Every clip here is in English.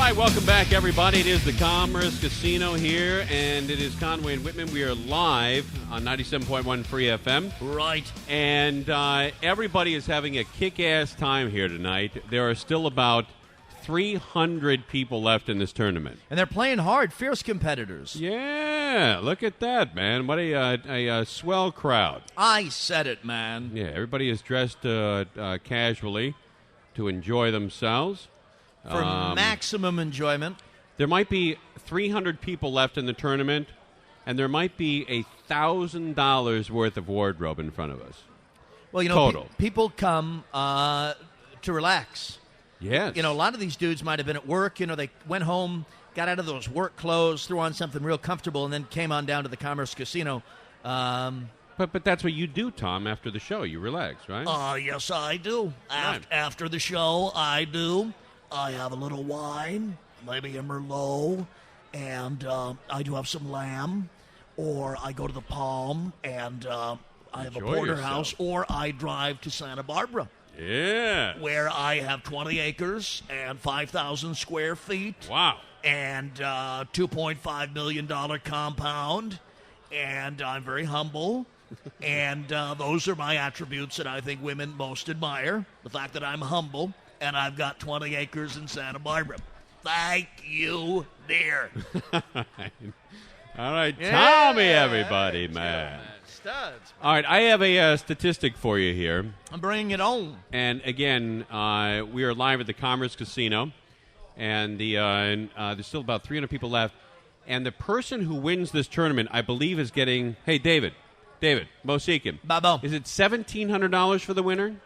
right, welcome back, everybody. It is the Commerce Casino here, and it is Conway and Whitman. We are live on 97.1 Free FM. Right. And everybody is having a kick-ass time here tonight. There are still about 300 people left in this tournament. And they're playing hard, fierce competitors. Yeah, look at that, man. What a swell crowd. I said it, man. Yeah, everybody is dressed casually to enjoy themselves. For maximum enjoyment. There might be 300 people left in the tournament, and there might be $1,000 worth of wardrobe in front of us. Well, you know, total. People come to relax. Yes. You know, a lot of these dudes might have been at work. You know, they went home, got out of those work clothes, threw on something real comfortable, and then came on down to the Commerce Casino. But that's what you do, Tom, after the show. You relax, right? Yes, I do. Right. After the show, I do. I have a little wine, maybe a Merlot, and I do have some lamb, or I go to the Palm, and I have Enjoy a porterhouse, yourself. or I drive to Santa Barbara. Yeah. Where I have 20 acres and 5,000 square feet. Wow. And $2.5 million compound, and I'm very humble. And those are my attributes that I think women most admire. The fact that I'm humble, and I've got 20 acres in Santa Barbara. Thank you, dear. All right, Tommy, everybody, man. Studs. All right, I have a statistic for you here. I'm bringing it on. And again, we are live at the Commerce Casino, and there's still about 300 people left. And the person who wins this tournament, I believe, is getting. Hey, David, Mosikin. Babo. Is it $1,700 for the winner?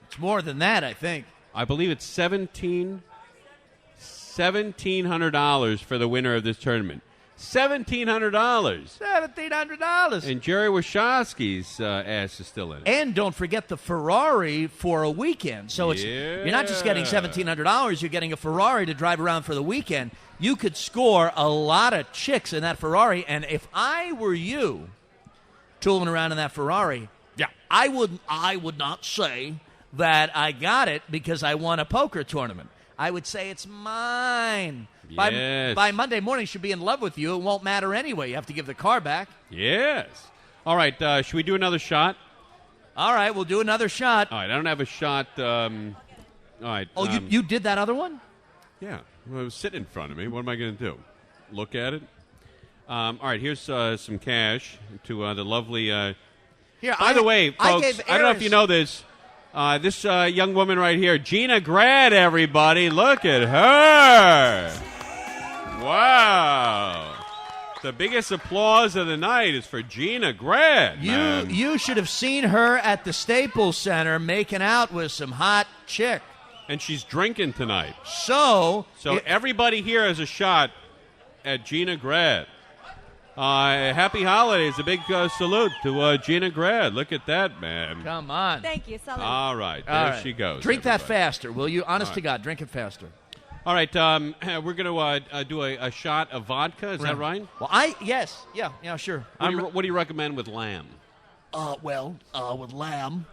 It's more than that, I think. I believe it's $1,700 for the winner of this tournament. $1,700. $1,700. And Jerry Wachowski's ass is still in it. And don't forget the Ferrari for a weekend. So you're not just getting $1,700, you're getting a Ferrari to drive around for the weekend. You could score a lot of chicks in that Ferrari. And if I were you, tooling around in that Ferrari, I would not say that I got it because I won a poker tournament. I would say it's mine. Yes. By Monday morning, she'll be in love with you. It won't matter anyway. You have to give the car back. Yes. All right, should we do another shot? All right, we'll do another shot. All right, I don't have a shot. All right. Oh, you did that other one? Yeah. Well, it was sitting in front of me. What am I going to do? Look at it? All right, here's some cash to the lovely... Here, By the way, folks, I don't know if you know this. This young woman right here, Gina Grad, everybody. Look at her. Wow. The biggest applause of the night is for Gina Grad. You should have seen her at the Staples Center making out with some hot chick. And she's drinking tonight. So everybody here has a shot at Gina Grad. Happy holidays. A big salute to Gina Grad. Look at that, man. Come on. Thank you. Salute. All right. There she goes. Drink everybody. that faster, will you? Honest to God, drink it faster. All right. We're going to do a shot of vodka. Is that right? Well, yes. Yeah, sure. What do you recommend with lamb? With lamb,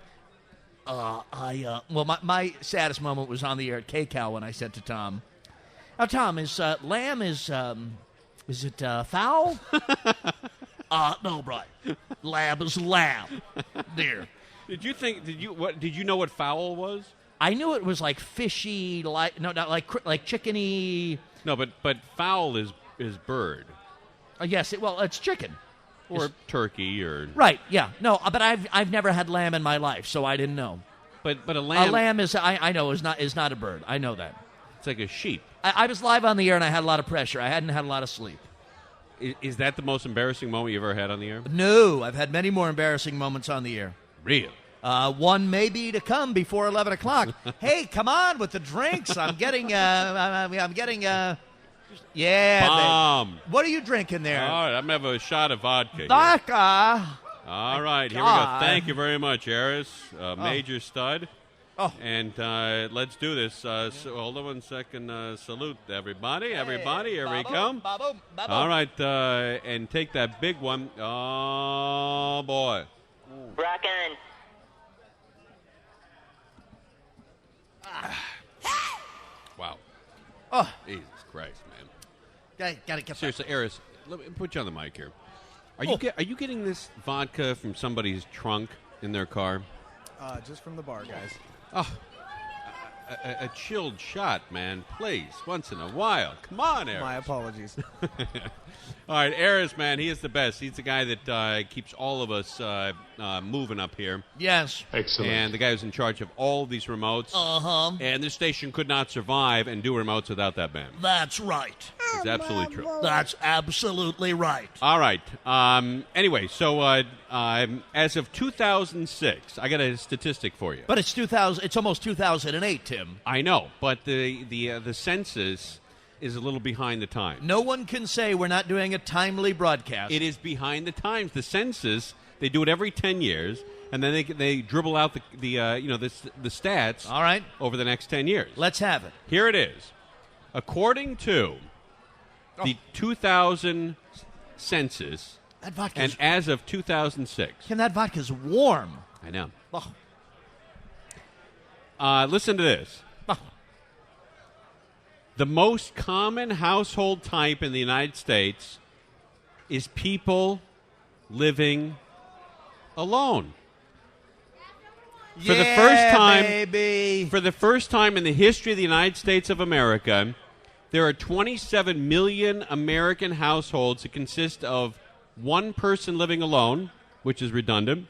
my saddest moment was on the air at KCAL when I said to Tom, "Now, Tom, lamb is it foul?" No, Brian. Lamb is lamb, dear. Did you know what fowl was? I knew it was like fishy, not like chickeny. No, but fowl is bird. Yes, it's chicken. Or turkey, or right? Yeah, no, but I've never had lamb in my life, so I didn't know. But a lamb. A lamb is I know is not a bird. I know that. It's like a sheep. I was live on the air and I had a lot of pressure. I hadn't had a lot of sleep. Is that the most embarrassing moment you've ever had on the air? No, I've had many more embarrassing moments on the air. Really? One may be to come before 11 o'clock. Hey, come on with the drinks. I'm getting. Yeah. Bomb. What are you drinking there? All right, I'm going to have a shot of vodka here. Vodka. All right, here we go. Thank you very much, Harris. Major stud. Oh. And let's do this. So hold on one second. Salute, everybody. Everybody, here we come. All right, and take that big one. Oh, boy. Rock on. Wow. Oh, Jesus Christ, man. gotta get Seriously, Eris, let me put you on the mic here. Are you getting this vodka from somebody's trunk in their car? Just from the bar, guys. Oh, a chilled shot, man. Please, once in a while. Come on, Eris. My apologies. All right, Eris, man, he is the best. He's the guy that keeps all of us moving up here. Yes. Excellent. And the guy who's in charge of all these remotes. Uh-huh. And this station could not survive and do remotes without that man. That's right. It's absolutely true. That's absolutely right. All right. Anyway, so as of 2006, I got a statistic for you. But it's 2000. It's almost 2008, Tim. I know, but the census is a little behind the times. No one can say we're not doing a timely broadcast. It is behind the times. The census, they do it every 10 years, and then they dribble out the stats. All right. Over the next 10 years. Let's have it. Here it is. According to the 2000 census, That vodka. and as of 2006. Tim, that vodka's warm. I know. Oh. Listen to this. Oh. The most common household type in the United States is people living alone. For the first time in the history of the United States of America, there are 27 million American households that consist of one person living alone, which is redundant,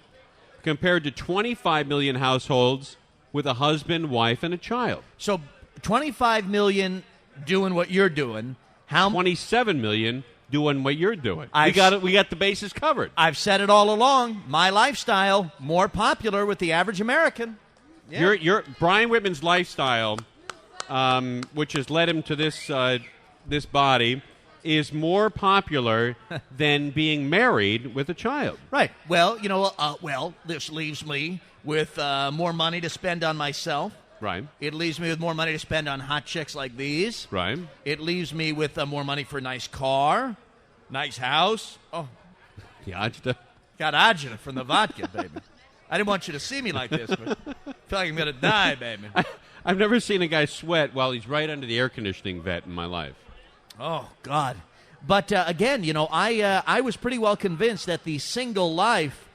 compared to 25 million households with a husband, wife, and a child. So 25 million doing what you're doing. How 27 million doing what you're doing. We got the bases covered. I've said it all along. My lifestyle more popular with the average American. Yeah. Your Brian Whitman's lifestyle, which has led him to this body, is more popular than being married with a child. Right. Well, this leaves me with more money to spend on myself. Right. It leaves me with more money to spend on hot chicks like these. Right. It leaves me with more money for a nice car, nice house. Oh, The agita. got agita from the vodka, baby. I didn't want you to see me like this, but I feel like I'm going to die, baby. I've never seen a guy sweat while he's right under the air conditioning vent in my life. Oh, God. But, again, I was pretty well convinced that the single life,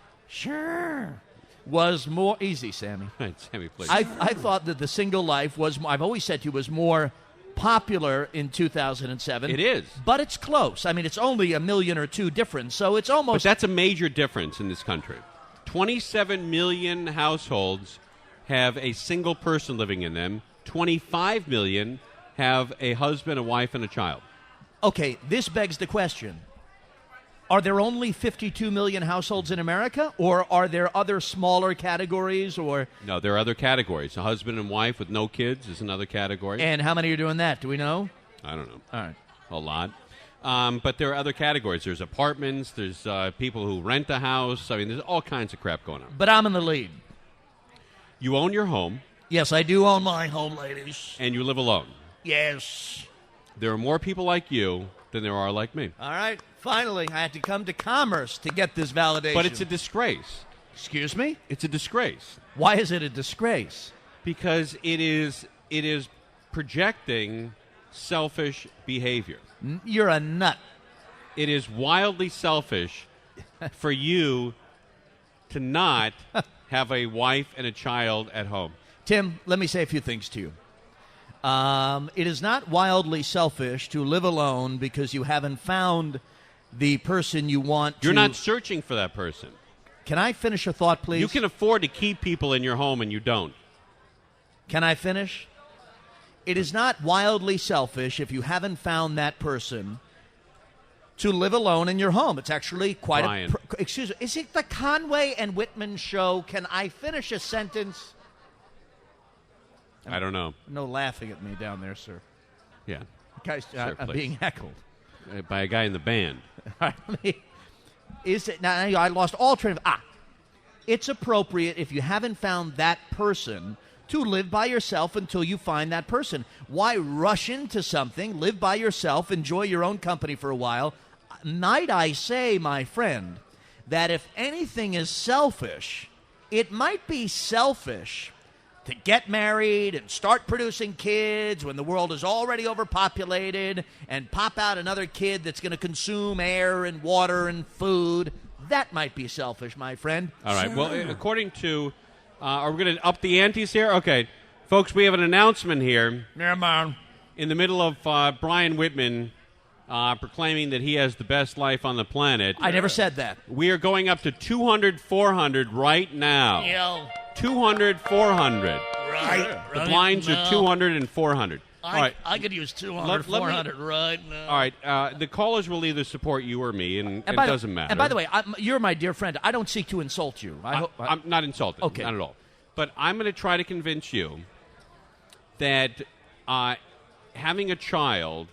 was more easy, Sammy. Right, Sammy, please. I thought that the single life was, I've always said to you, was more popular in 2007. It is. But it's close. I mean, it's only a million or two difference, so it's But almost... that's a major difference in this country. 27 million households have a single person living in them. 25 million have a husband, a wife, and a child. Okay, this begs the question. Are there only 52 million households in America, or are there other smaller categories? Or No, there are other categories. A husband and wife with no kids is another category. And how many are doing that? Do we know? I don't know. All right. A lot. But there are other categories. There's apartments. There's people who rent a house. I mean, there's all kinds of crap going on. But I'm in the lead. You own your home. Yes, I do own my home, ladies. And you live alone. Yes. There are more people like you than there are like me. All right. Finally, I had to come to Commerce to get this validation. But it's a disgrace. Excuse me? It's a disgrace. Why is it a disgrace? Because it is projecting selfish behavior. You're a nut. It is wildly selfish for you to not have a wife and a child at home. Tim, let me say a few things to you. It is not wildly selfish to live alone because you haven't found the person you want to... You're not searching for that person. Can I finish a thought, please? You can afford to keep people in your home and you don't. Can I finish? It is not wildly selfish if you haven't found that person to live alone in your home. It's actually quite Brian. Excuse me. Is it the Conway and Whitman show? Can I finish a sentence? I don't know. No laughing at me down there, sir. Yeah. Guys, Sir, I'm please. being heckled. By a guy in the band. All right, is it now? I lost all train of. It's appropriate if you haven't found that person to live by yourself until you find that person. Why rush into something? Live by yourself. Enjoy your own company for a while. Might I say, my friend, that if anything is selfish, it might be selfish to get married and start producing kids when the world is already overpopulated and pop out another kid that's going to consume air and water and food. That might be selfish, my friend. All right. Well, according to, are we going to up the antes here? Okay. Folks, we have an announcement here. Yeah, man. In the middle of Brian Whitman proclaiming that he has the best life on the planet. I never said that. We are going up to 200, 400 right now. Yeah. 200, 400. Right. The blinds are 200 and 400. All right. I could use 200, 400 right now. All right. The callers will either support you or me, and it doesn't matter. And by the way, you're my dear friend. I don't seek to insult you. I'm not insulted. Okay. Not at all. But I'm going to try to convince you that having a child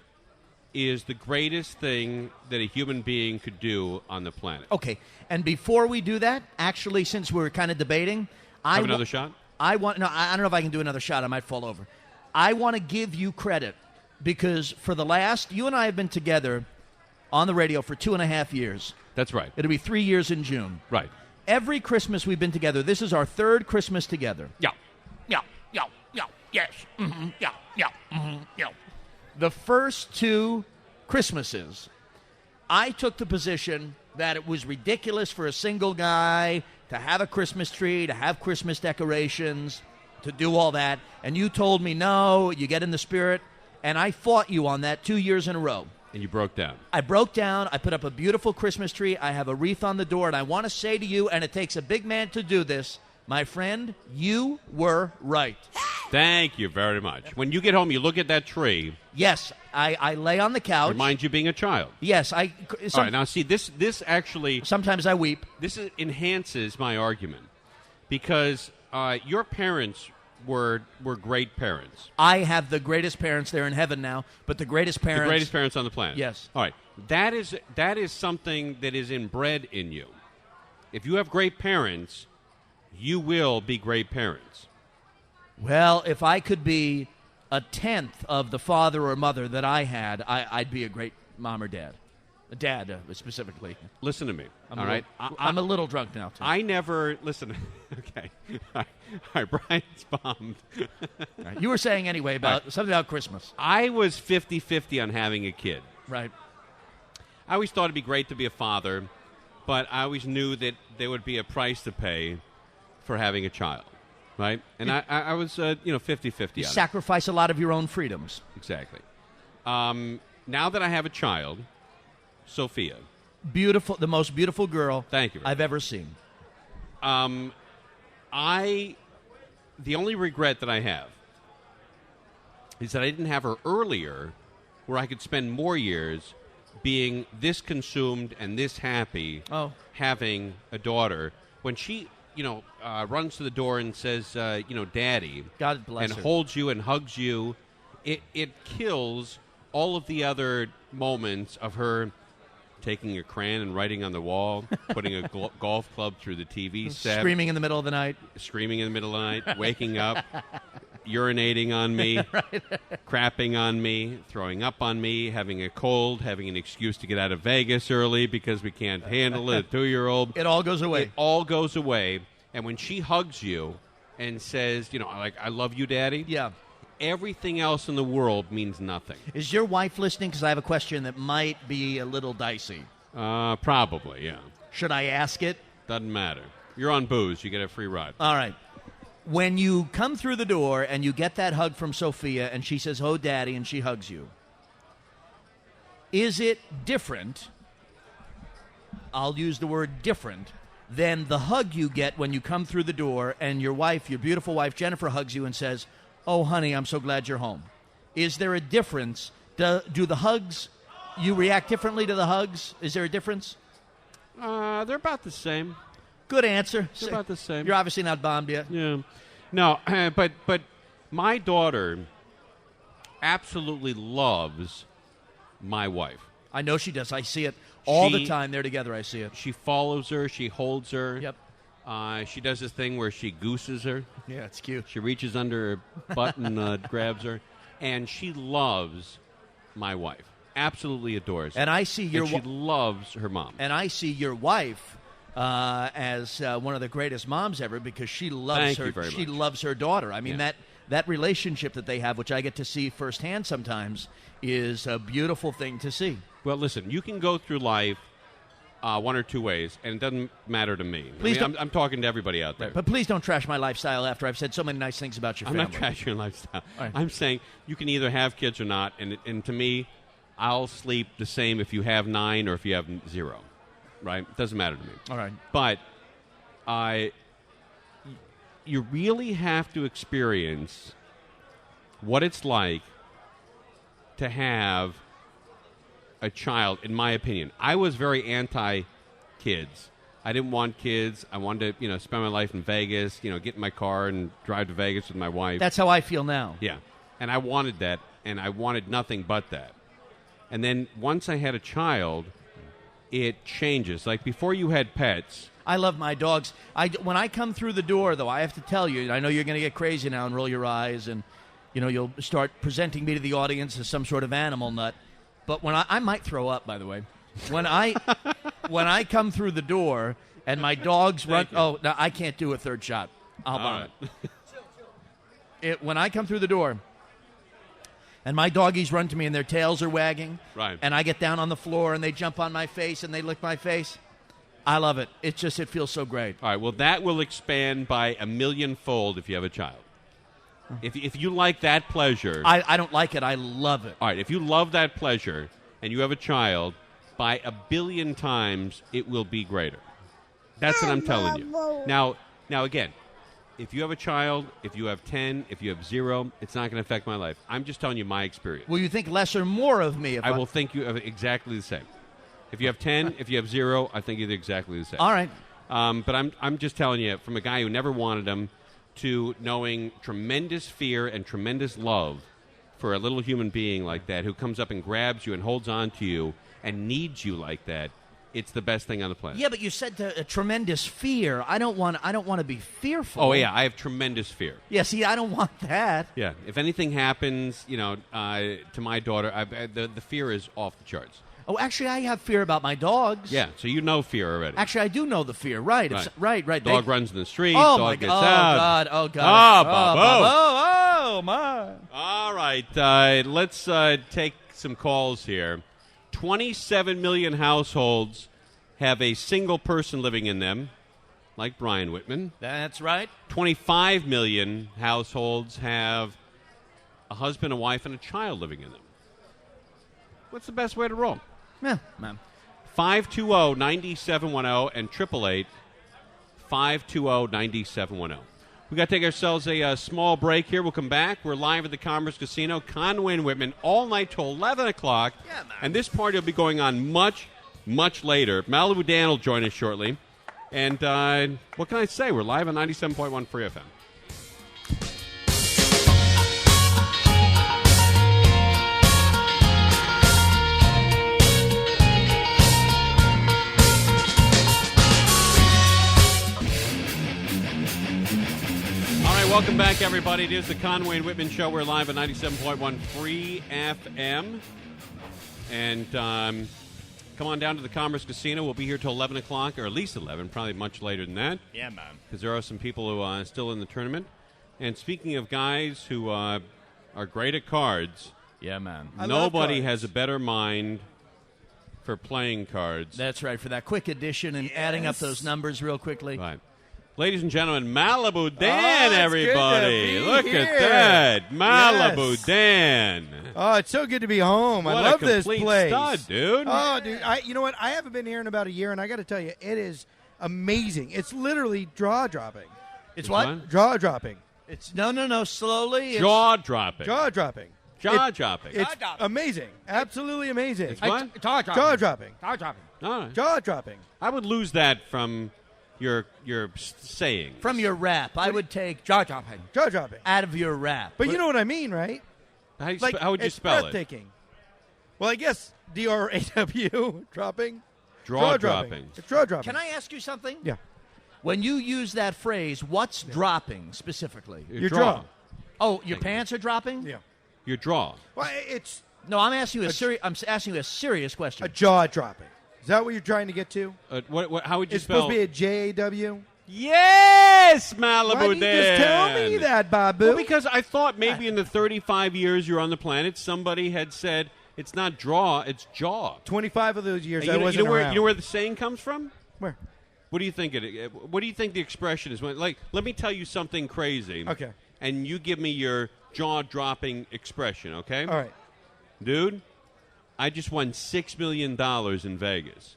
is the greatest thing that a human being could do on the planet. Okay. And before we do that, actually, since we're kind of debating, Have another shot? I don't know if I can do another shot. I might fall over. I want to give you credit because for the last, you and I have been together on the radio for 2.5 years. That's right. It'll be 3 years in June. Right. Every Christmas we've been together. This is our third Christmas together. Yeah. Yes. Mm-hmm. Yeah. The first 2 Christmases, I took the position that it was ridiculous for a single guy to have a Christmas tree, to have Christmas decorations, to do all that. And you told me, no, you get in the spirit. And I fought you on that 2 years in a row. And you broke down. I broke down. I put up a beautiful Christmas tree. I have a wreath on the door. And I want to say to you, and it takes a big man to do this, my friend, you were right. Thank you very much. When you get home, you look at that tree. Yes, I lay on the couch. Reminds you being a child. Yes, All right, now see, this actually... Sometimes I weep. This enhances my argument because your parents were great parents. I have the greatest parents. They're in heaven now, but the greatest parents... The greatest parents on the planet. Yes. All right. That is something that is inbred in you. If you have great parents, you will be great parents. Well, if I could be a tenth of the father or mother that I had, I'd be a great mom or dad. A dad, specifically. Listen to me, all right? I'm a little drunk now, too. I never... Listen. Okay. All right, Brian's bombed. Right. You were saying anyway about something about Christmas. I was 50-50 on having a kid. Right. I always thought it'd be great to be a father, but I always knew that there would be a price to pay for having a child. Right? And I was, 50-50 You on sacrifice a lot of your own freedoms. Exactly. Now that I have a child, Sophia. Beautiful, the most beautiful girl Thank you. I've ever seen. The only regret that I have is that I didn't have her earlier where I could spend more years being this consumed and this happy having a daughter. When she... runs to the door and says, Daddy, God bless and her. holds you and hugs you, it kills all of the other moments of her taking a crayon and writing on the wall, putting a golf club through the TV set. Screaming in the middle of the night. Screaming in the middle of the night, waking up, urinating on me, crapping on me, throwing up on me, having a cold, having an excuse to get out of Vegas early because we can't handle it, a 2-year-old. It all goes away. It all goes away. And when she hugs you and says, I love you, Daddy. Yeah. Everything else in the world means nothing. Is your wife listening? Because I have a question that might be a little dicey. Probably, yeah. Should I ask it? Doesn't matter. You're on booze. You get a free ride. All right. When you come through the door and you get that hug from Sophia and she says, "Oh, Daddy," and she hugs you, is it different? I'll use the word different than the hug you get when you come through the door and your wife, your beautiful wife, Jennifer, hugs you and says, "Oh, honey, I'm so glad you're home." Is there a difference? Do the hugs, you react differently to the hugs? Is there a difference? They're about the same. Good answer. They're about the same. You're obviously not bombed yet. Yeah. No, but my daughter absolutely loves my wife. I know she does. I see it all the time. They're together. I see it. She follows her. She holds her. Yep. She does this thing where she gooses her. Yeah, it's cute. She reaches under her butt and grabs her. And she loves my wife. Absolutely adores her. And I see your she loves her mom. And I see your wife as one of the greatest moms ever because she loves Thank you very much. loves her daughter. I mean Yeah. that relationship that they have, which I get to see firsthand sometimes, is a beautiful thing to see. Well, listen, you can go through life one or two ways, and it doesn't matter to me. Please I'm talking to everybody out there. But please don't trash my lifestyle after I've said so many nice things about your I'm family. not trashing your lifestyle. Right. I'm saying you can either have kids or not, and to me, I'll sleep the same if you have 9 or if you have 0. Right? It doesn't matter to me. All right. But you really have to experience what it's like to have a child, in my opinion. I was very anti-kids. I didn't want kids. I wanted to, spend my life in Vegas, get in my car and drive to Vegas with my wife. That's how I feel now. Yeah. And I wanted that, and I wanted nothing but that. And then once I had a child, it changes. Like before you had pets. I love my dogs. When I come through the door, though, I have to tell you, I know you're going to get crazy now and roll your eyes, and you'll start presenting me to the audience as some sort of animal nut. But when I might throw up, by the way, when I come through the door and my dogs run. Oh, no, I can't do a third shot. I'll vomit. When I come through the door and my doggies run to me and their tails are wagging, right, and I get down on the floor and they jump on my face and they lick my face, I love it. It feels so great. All right, well, that will expand by 1,000,000-fold if you have a child. If you like that pleasure. I don't like it. I love it. All right, if you love that pleasure and you have a child, by 1,000,000,000 times it will be greater. That's what I'm telling you. Now again, if you have a child, if you have 10, if you have 0, it's not going to affect my life. I'm just telling you my experience. Will you think less or more of me? I will think you have exactly the same. If you have 10, if you have 0, I think you're exactly the same. All right. But I'm just telling you, from a guy who never wanted them to knowing tremendous fear and tremendous love for a little human being like that who comes up and grabs you and holds on to you and needs you like that, it's the best thing on the planet. Yeah, but you said a tremendous fear. I don't want to be fearful. Oh, yeah, I have tremendous fear. Yeah, see, I don't want that. Yeah, if anything happens, to my daughter, the fear is off the charts. Oh, actually, I have fear about my dogs. Yeah, so you know fear already. Actually, I do know the fear. Right. Right. Dog runs in the street. Oh, dog my gets God. out. Oh, God. Oh, Oh, my. All right, let's take some calls here. 27 million households have a single person living in them, like Brian Whitman. That's right. 25 million households have a husband, a wife, and a child living in them. What's the best way to roll? Yeah, man. 520-9710 and 888-520-9710. We got to take ourselves a small break here. We'll come back. We're live at the Commerce Casino, Conway and Whitman, all night till 11 o'clock. Yeah, man. And this party will be going on much, much later. Malibu Dan will join us shortly. And what can I say? We're live on 97.1 Free FM. Welcome back, everybody. It is the Conway and Whitman Show. We're live at 97.1 Free FM. And come on down to the Commerce Casino. We'll be here till 11 o'clock, or at least 11, probably much later than that. Yeah, man. Because there are some people who are still in the tournament. And speaking of guys who are great at cards, Yeah, man. nobody has a better mind for playing cards. That's right, for that quick addition and adding up those numbers real quickly. Right. Ladies and gentlemen, Malibu Dan, it's everybody. good to be Look here. at that. Malibu Yes. Dan. Oh, it's so good to be home. What I love a this complete place. stud, dude. Oh, dude. You know what? I haven't been here in about a year, and I got to tell you, it is amazing. It's literally jaw-dropping. It's what? Jaw-dropping. It's no, slowly. It's, Jaw-dropping. Jaw-dropping. Jaw-dropping. It's amazing. Absolutely amazing. It's what? Jaw-dropping. All right. Jaw-dropping. I would lose that from your saying. From your rap, I would take jaw-dropping Jaw-dropping. out of your rap. But you know what I mean, right? How would you it's spell it? breathtaking. Well, I guess D-R-A-W, dropping. Jaw-dropping. It's jaw-dropping. Can I ask you something? Yeah. When you use that phrase, what's dropping specifically? Your jaw. Oh, your pants are dropping? Yeah. Your draw. Well, it's No, I'm asking you a serious question. a jaw-dropping. Is that what you're trying to get to? How would you It's spell? supposed to be a J-A-W? Yes, Malibu Why didn't you just tell me that, Babu? Well, because I thought maybe in the 35 years you're on the planet, somebody had said it's not draw, it's jaw. 25 of those years And I wasn't around. You know where the saying comes from? Where? What do you think what do you think the expression is? Like, let me tell you something crazy. Okay. And you give me your jaw-dropping expression, okay? All right. Dude, I just won $6 million in Vegas.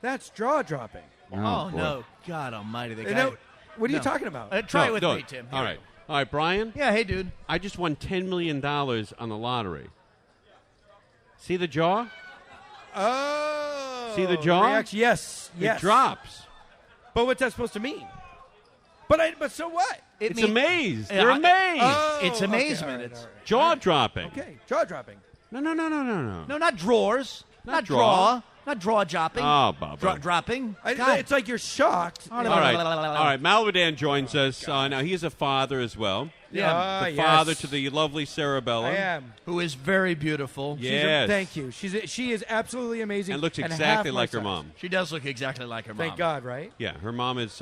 That's jaw-dropping. Oh, boy. no. God almighty. The And guy. now, what are you talking about? Try No, it with no. me, Tim. All right. All right, Brian, Yeah, hey, dude. I just won $10 million on the lottery. See the jaw? Oh. See the jaw? Reaction. Yes. It drops. But what's that supposed to mean? But so what? It's amazed. They're amazed. Oh, It's okay, amazement. all right, It's all right. Jaw-dropping. Okay, jaw-dropping. No. No, not drawers. Not draw. Not draw dropping. Oh, Bubba. Dropping. God. It's like you're shocked. All right. Malibu Dan joins us. Now, he is a father as well. Yeah. The yes. father to the lovely Sarabella. I am. Who is very beautiful. Yes. Thank you. She is absolutely amazing. And looks half exactly my like her size. mom. She does look exactly like her mom. Thank God, right? Yeah, her mom is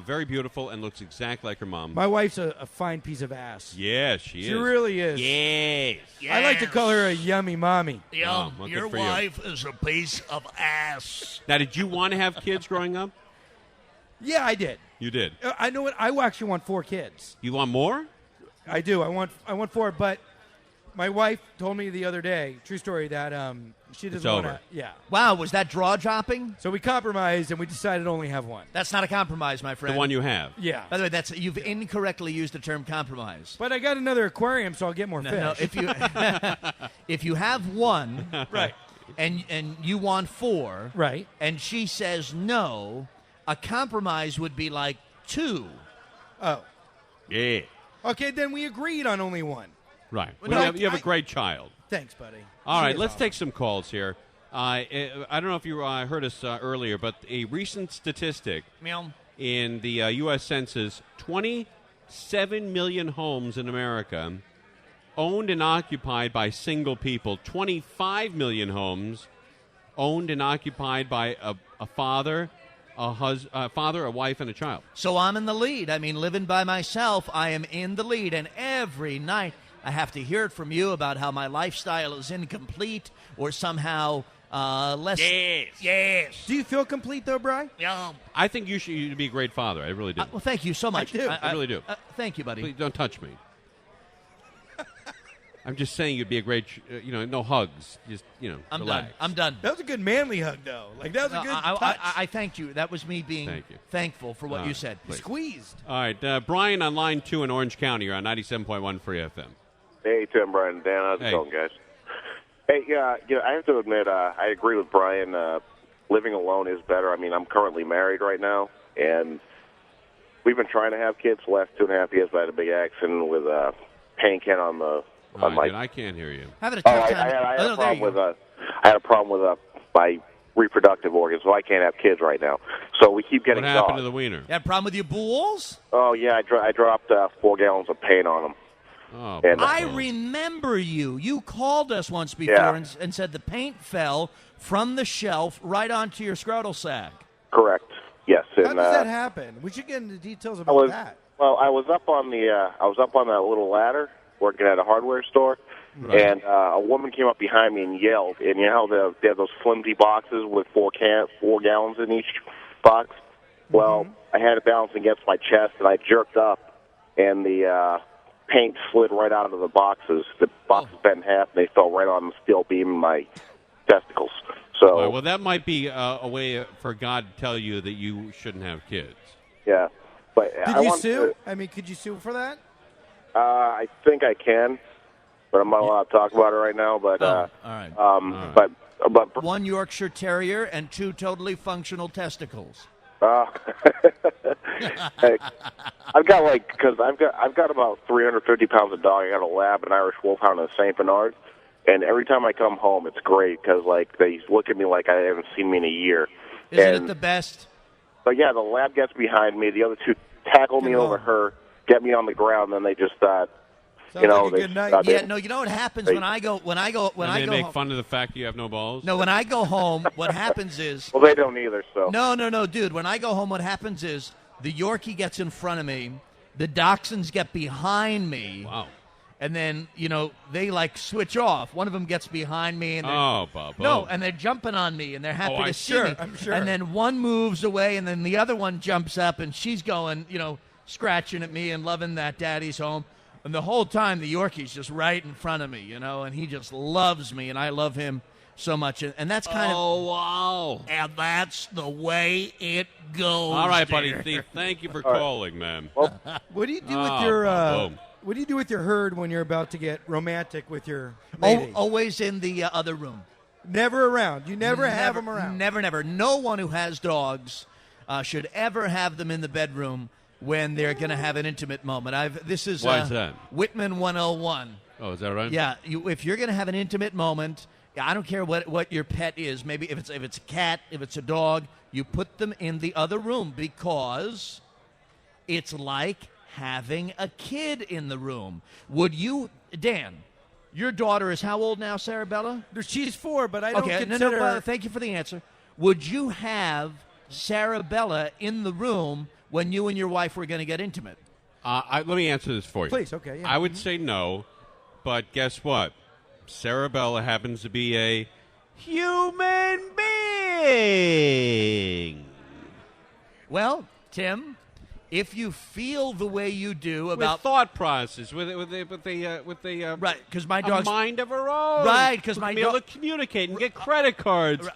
very beautiful and looks exactly like her mom. My wife's a fine piece of ass. Yes, she is. She really is. Yes. I like to call her a yummy mommy. Oh, well, Your good for you. wife is a piece of ass. Now, did you want to have kids growing up? Yeah, I did. You did. I know what. I actually want 4 kids. You want more? I do. I want 4, but my wife told me the other day, true story, that she doesn't want over. to. Yeah. Wow, was that draw dropping? So we compromised and we decided to only have 1. That's not a compromise, my friend. The one you have. Yeah. By the way, you've incorrectly used the term compromise. But I got another aquarium, so I'll get more fish. No, if you have 1, right. and you want 4, Right. and she says no, a compromise would be like 2. Oh. Yeah. Okay, then we agreed on only 1. Right. No, Well, you have I- a great child. Thanks, buddy. All She right, is let's awesome. take some calls here. I don't know if you heard us earlier, but a recent statistic Meow. in the U.S. Census, 27 million homes in America owned and occupied by single people. 25 million homes owned and occupied by a father, a wife, and a child. So I'm in the lead. I mean, living by myself, I am in the lead. And every night I have to hear it from you about how my lifestyle is incomplete or somehow less. Yes. Do you feel complete, though, Bri? Yeah. I think you'd be a great father. I really do. Well, thank you so much. do. I really do. Thank you, buddy. Please don't touch me. I'm just saying you'd be a great, no hugs. Just, I'm relax. done. I'm done. That was a good manly hug, though. Like, that was a good touch. I thanked you. That was me being Thank you. thankful for what you said. Squeezed. All right, Brian on line 2 in Orange County. You're on 97.1 Free FM. Hey, Tim, Brian, and Dan. How's it Hey. going, guys? Hey, I have to admit, I agree with Brian. Living alone is better. I mean, I'm currently married right now, and we've been trying to have kids the last 2.5 years, but I had a big accident with a paint can on the on my. Dude, I can't hear you. Having a Oh, tough I time. had Oh, a no, there problem you with go. I had a problem with my reproductive organs, so I can't have kids right now. So we keep What getting happened dogs. to the wiener? You have a problem with your bulls? Oh yeah, I dropped 4 gallons of paint on them. Oh, And, boy. I remember you. You called us once before Yeah. and said the paint fell from the shelf right onto your scrotal sac. Correct. Yes. How And, does that happen? We should get into details I about was that. I was up on that little ladder working at a hardware store, and a woman came up behind me and yelled. And you know how they have those flimsy boxes with 4 gallons in each box. Well, I had it balanced against my chest, and I jerked up, and the paint slid right out of the boxes. The boxes bent in half, and they fell right on the steel beam in my testicles. So All right, well, that might be a way for God to tell you that you shouldn't have kids. yeah. But Did I you want sue? I mean, could you sue for that? I think I can, but I'm not allowed to talk about it right now. But all right. but 1 Yorkshire Terrier and 2 totally functional testicles. I've got I've got about 350 pounds of dog. I got a lab, an Irish wolfhound, and a Saint Bernard. And every time I come home, it's great because they look at me like I haven't seen me in a year. Isn't it the best? But yeah, the lab gets behind me. The other 2 tackle me over her, get me on the ground, and then they just Sounds know, like a they good night. start Yeah, in. no, you know what happens They- when I go And they go make home. fun of the fact you have no balls. No, when I go home, what happens is Well, they don't either. So no, dude. When I go home, what happens is the Yorkie gets in front of me, the Dachshunds get behind me, Wow. and then they like switch off. One of them gets behind me, and Oh, Bob. no, and they're jumping on me, and they're happy Oh, to I'm see sure, me. I'm sure. And then one moves away, and then the other one jumps up, and she's going, scratching at me and loving that daddy's home. And the whole time, the Yorkie's just right in front of me, and he just loves me, and I love him so much. And that's kind of. Oh, wow. And that's the way it goes. All right, buddy. dear. Steve, thank you for right. calling, man. well, What do you do Oh, with your boom. What do you do with your herd when you're about to get romantic with your lady? Always in the other room. Never around. You never have them around. Never. No one who has dogs should ever have them in the bedroom when they're going to have an intimate moment. This is Why is that? Whitman 101. Oh, is that right? Yeah, if you're going to have an intimate moment, I don't care what your pet is. Maybe if it's a cat, if it's a dog, you put them in the other room because it's like having a kid in the room. Would you, Dan? Your daughter is how old now, Sarabella? She's 4, but I don't Okay, consider. no. Thank you for the answer. Would you have Sarabella in the room when you and your wife were going to get intimate? Let me answer this for you. Please, okay, yeah. I would say no, but guess what? Sarabella happens to be a human being. Well, Tim, if you feel the way you do about with thought process, with a right, because my a dog's mind of her own. Right, 'cause To my be able dog- to communicate and get credit cards.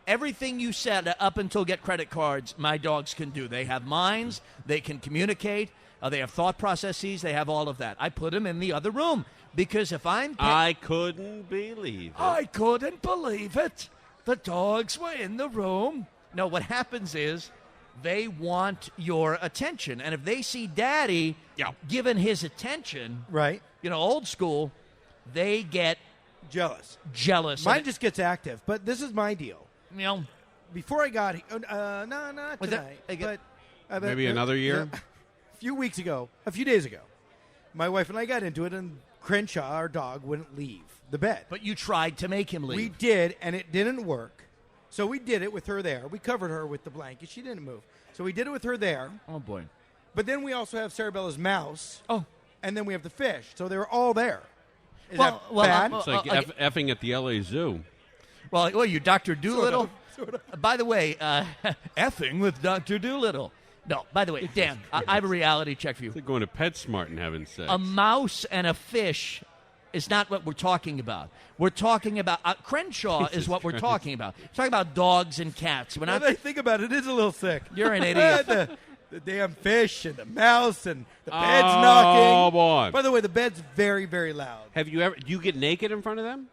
Everything you said up until get credit cards, my dogs can do. They have minds. They can communicate. They have thought processes. They have all of that. I put them in the other room because if I'm... I couldn't believe it. I couldn't believe it. The dogs were in the room. No, what happens is they want your attention. And if they see Daddy given his attention, Right. Old school, they get Jealous. jealous. Mine And just gets active, but this is my deal. it- Before I got here, no, not Was that- tonight, but Maybe another year? yeah. A few days ago, my wife and I got into it, and Crenshaw, our dog, wouldn't leave the bed. But you tried to make him leave. We did, and it didn't work. So we did it with her there. We covered her with the blanket. She didn't move. So we did it with her there. Oh, boy. But then we also have Sarabella's mouse, Oh. and then we have the fish. So they were all there. Is Well, that well, bad? It's like okay. effing at the LA Zoo. Well, you Dr. Doolittle? Sort of. By the way, effing with Dr. Doolittle. No, by the way, Dan, I have a reality check for you. It's like going to PetSmart and having sex. A mouse and a fish is not what we're talking about. We're talking about Crenshaw is what we're talking about. We're talking about dogs and cats. We're Now not. that I think about it, it is a little sick. You're an idiot. the damn fish and the mouse and the bed's Oh, knocking. boy. By the way, the bed's very, very loud. Have you ever? Do you get naked in front of them?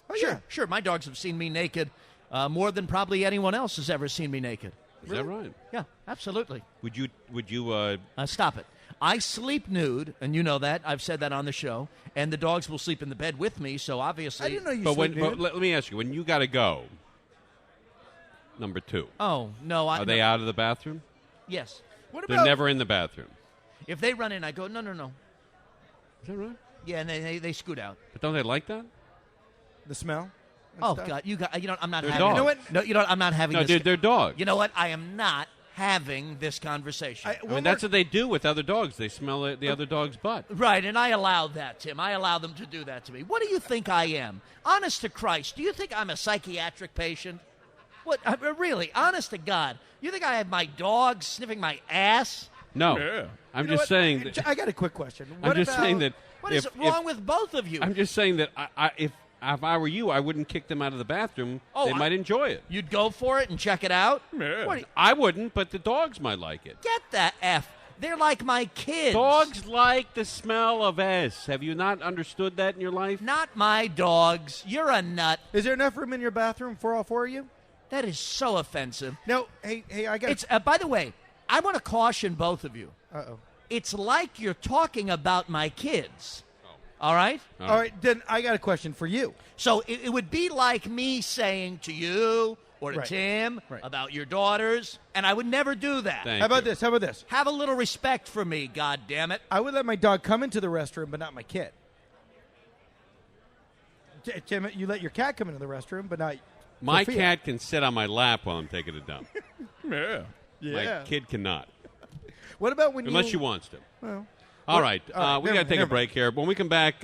Oh, yeah. Sure. My dogs have seen me naked more than probably anyone else has ever seen me naked. Is that right? Yeah, absolutely. Would you? Stop it. I sleep nude, and you know that. I've said that on the show. And the dogs will sleep in the bed with me, so obviously. I didn't know you But sleep when? But nude. let me ask you: when you got to go, number two, Oh, no. are they out of the bathroom? Yes. What They're about never in the bathroom. If they run in, I go, no. Is that right? Yeah, and they scoot out. But don't they like that? the smell? and Oh, stuff? God. I'm not They're having dogs. You know what? No, I'm not having No, this. dude, they're dogs. You know what? I am not having this conversation. I mean, that's what they do with other dogs. They smell the other dog's butt. Right, and I allow that, Tim. I allow them to do that to me. What do you think I am? Honest to Christ, do you think I'm a psychiatric patient? What? Really? Honest to God, you think I have my dog sniffing my ass? No, Yeah. I'm You know just what? saying. That, I got a quick question. I'm What just about- saying that. What is wrong with both of you? I'm just saying that if I were you, I wouldn't kick them out of the bathroom. Oh, they might enjoy it. You'd go for it and check it out? What do you- I wouldn't, but the dogs might like it. Get the F. They're like my kids. Dogs like the smell of S. Have you not understood that in your life? Not my dogs. You're a nut. Is there enough room in your bathroom for all four of you? That is so offensive. No. Hey, I got. It's by the way, I want to caution both of you. Uh-oh. It's like you're talking about my kids. All right? All right, then I got a question for you. So it would be like me saying to you or to Right. Tim Right. about your daughters, and I would never do that. Thank How about you. this? How about this? Have a little respect for me, God damn it. I would let my dog come into the restroom, but not my kid. Tim, you let your cat come into the restroom, but not My Sophia. cat can sit on my lap while I'm taking a dump. Yeah. My kid cannot, What about when unless you? she wants to. Well, All right, all right, we never got to mind, take a never break here. When we come back,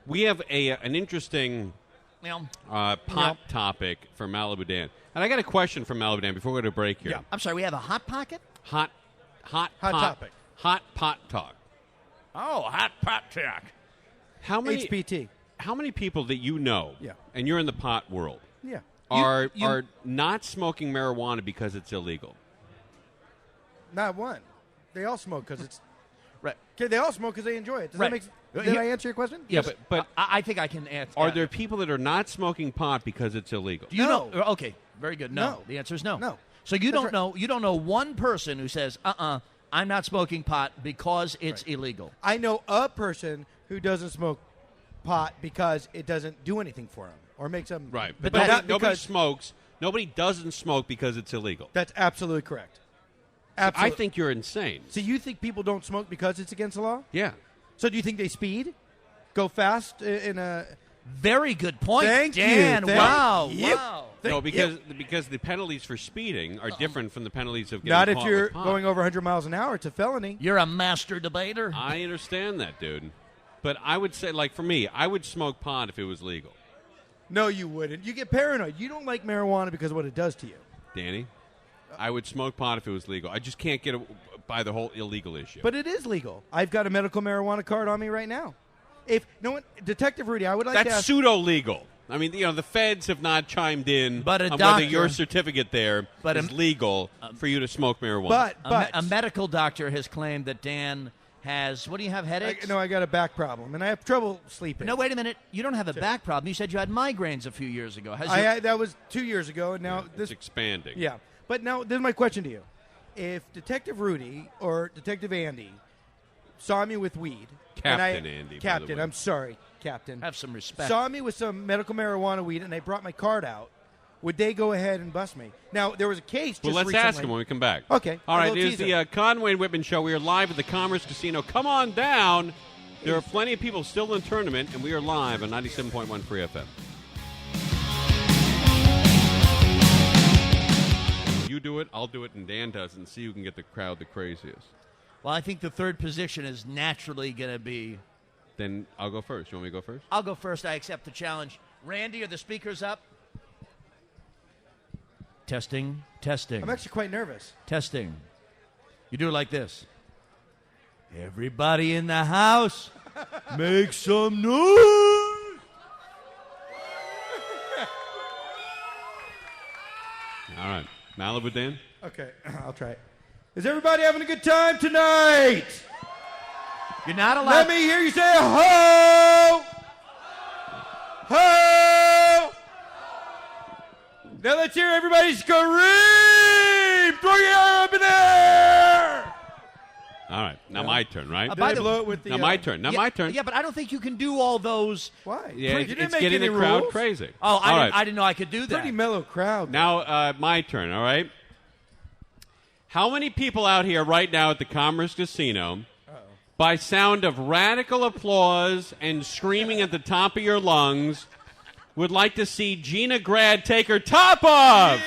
we have an interesting Well, pot topic for Malibu Dan. And I got a question from Malibu Dan before we go to break here. Yeah. I'm sorry, we have a Hot Pocket? Hot pot topic. Hot pot talk. Oh, Hot Pot Talk. How many HPT. How many people that you know, Yeah. and you're in the pot world, Yeah. are you- are not smoking marijuana because it's illegal? Not one. They all smoke because it's. Right. Okay, they all smoke because they enjoy it. Does Right. that make? Here- Did I answer your question? Yeah, Yes, but I think I can answer. are there people that are not smoking pot because it's illegal? Do you No. know? Okay, very good. No. No. The answer is no. No. So you That's don't right. know. You don't know one person who says, I'm not smoking pot because it's illegal. I know a person who doesn't smoke pot because it doesn't do anything for him or makes them Right, But but that- nobody because smokes. Nobody doesn't smoke because it's illegal. that's absolutely correct. I Absolutely. think you're insane. So you think people don't smoke because it's against the law? Yeah. So do you think they speed, go fast in a? Very good point, Thank you. Dan. Thank Wow, you. wow. No, because the penalties for speeding are different from the penalties of getting Not if caught you're with pot. going over 100 miles an hour. It's a felony. You're a master debater. I understand that, dude. But I would say, like, for me, I would smoke pot if it was legal. No, you wouldn't. You get paranoid. You don't like marijuana because of what it does to you. Danny, I would smoke pot if it was legal. I just can't get by the whole illegal issue. But it is legal. I've got a medical marijuana card on me right now. If no one, Detective Rudy, I would like to that's ask. pseudo legal. I mean, the feds have not chimed in But a on doctor- whether your certificate there But is a- legal for you to smoke marijuana. But a medical doctor has claimed that Dan has. What do you have? Headaches? I got a back problem and I have trouble sleeping. No, wait a minute. You don't have a back problem. You said you had migraines a few years ago. Has your- that was 2 years ago, and now it's this. expanding. Yeah, but now this is my question to you: if Detective Rudy or Detective Andy saw me with weed, and Captain Andy, by the Captain, way. I'm sorry, Captain, have some respect. saw me with some medical marijuana weed, and they brought my card out, would they go ahead and bust me? Now there was a case. Just Well, let's recently. ask him when we come back. Okay, All a right, little it is the teaser. Conway and Whitman Show. We are live at the Commerce Casino. Come on down. There are plenty of people still in the tournament, and we are live on 97.1 Free FM. You do it, I'll do it, and Dan does, and see who can get the crowd the craziest. Well, I think the third position is naturally going to be. Then I'll go first. You want me to go first? I'll go first. I accept the challenge. Randy, are the speakers up? Testing, testing, I'm actually quite nervous. testing. You do it like this. Everybody in the house, make some noise. All right. Malibu Dan? Okay, I'll try it. Is everybody having a good time tonight? You're not allowed. Let me hear you say ho! Ho! Now let's hear everybody scream! Throw your arm up in the air! All right. Now my turn, right? by Did the- I blow it with the, Now my turn. Now yeah, my turn. Yeah, but I don't think you can do all those. Why? Yeah, You didn't it's make getting any the crowd rules? crazy. Oh, All right. I didn't know I could do that. Pretty mellow crowd. Now, my turn, all right? How many people out here right now at the Commerce Casino, by sound of radical applause and screaming at the top of your lungs, would like to see Gina Grad take her top off?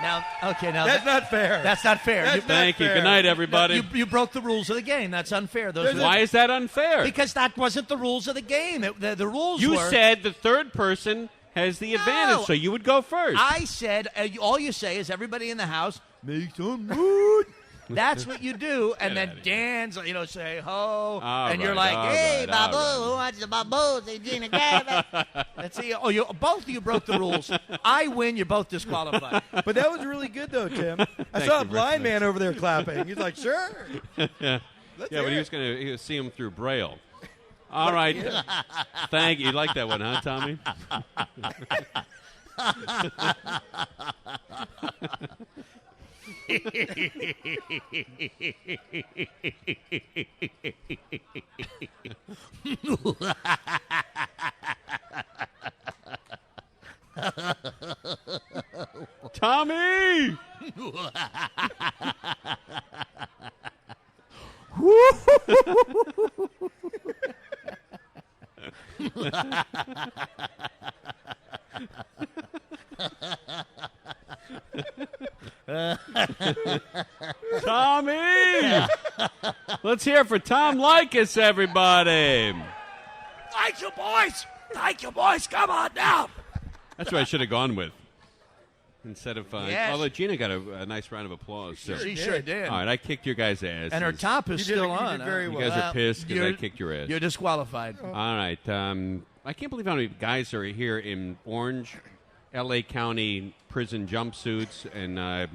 Now, okay, now That's not fair. That's not fair. That's You- not Thank you. fair. Good night, everybody. You broke the rules of the game. That's unfair. Those are- Why is that unfair? because that wasn't the rules of the game. The rules You were. said the third person has the advantage, so you would go first. I said all you say is everybody in the house make some mood. That's what you do, and then outta here. Dan's say ho, All and you're right, like, all hey, right, all Babu, right. who wants the Babu? Say Gina Gavin. Let's see. Oh, both of you broke the rules. I win. You're both disqualified. But that was really good, though, Tim. I Thank saw a you very blind much. man over there clapping. He's like, sure. Yeah, hear but it. he was going to see him through Braille. All right. Thank you. You like that one, huh, Tommy? Tommy! Tommy! Let's hear it for Tom Likas, everybody. Thank you, boys. Thank you, boys. Come on now. That's what I should have gone with. Instead of, Yes. although Gina got a nice round of applause. So. She sure did. All right, I kicked your guys' ass. And her top is You did still it- you on. did very huh? You guys Well, are pissed because I you're- kicked your ass. You're disqualified. All right. I can't believe how many guys are here in orange L.A. County prison jumpsuits and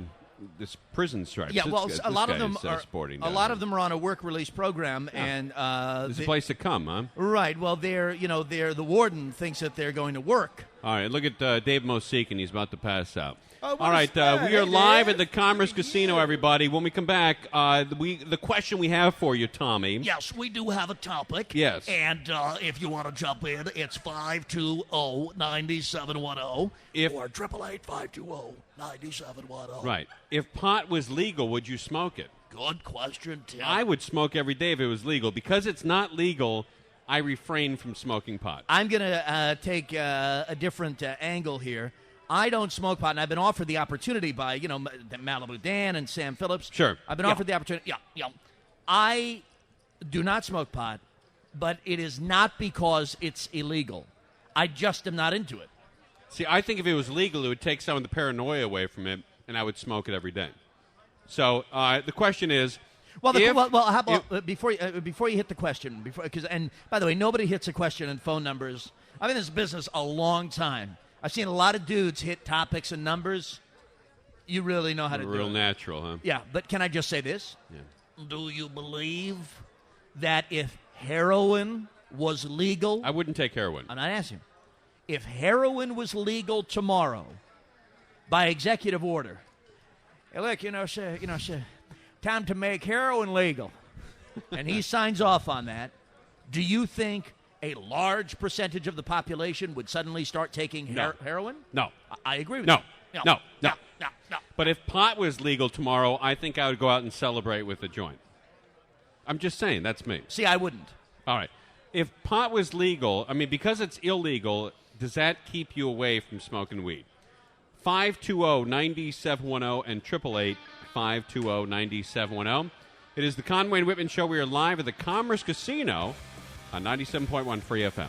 this prison stripes. Yeah, This well, guy- a lot this of them guy is, are sporting. a down lot there. of them are on a work release program, and There's a place to come, huh? right. Well, they're the warden thinks that they're going to work. All right, look at Dave Mosick, and he's about to pass out. Oh, what All a right, stud. we are Hey, live Dave. at the Commerce Casino, everybody. When we come back, the question we have for you, Tommy. Yes, we do have a topic. Yes. And if you want to jump in, it's 520-9710 If- or 888-520-9710. Right. If pot was legal, would you smoke it? Good question, Tim. I would smoke every day if it was legal. Because it's not legal, I refrain from smoking pot. I'm going to take a different angle here. I don't smoke pot, and I've been offered the opportunity by, Malibu Dan and Sam Phillips. Sure. I've been Yeah. offered the opportunity. Yeah. I do not smoke pot, but it is not because it's illegal. I just am not into it. See, I think if it was legal, it would take some of the paranoia away from it, and I would smoke it every day. So the question is, Well, if- how about before you hit the question, and by the way, nobody hits a question and phone numbers. I've been in this business a long time. I've seen a lot of dudes hit topics and numbers. You really know how to do real it. natural, huh? Yeah, but can I just say this? Yeah. Do you believe that if heroin was legal, I wouldn't take heroin. I'm not asking. If heroin was legal tomorrow, by executive order, hey, look, sir, time to make heroin legal, and he signs off on that, do you think a large percentage of the population would suddenly start taking heroin? No. I agree with No. you. No. No. But if pot was legal tomorrow, I think I would go out and celebrate with a joint. I'm just saying, that's me. See, I wouldn't. All right. If pot was legal, because it's illegal, does that keep you away from smoking weed? 520-9710 and 888-520-9710. It is the Conway and Whitman Show. We are live at the Commerce Casino on 97.1 Free FM.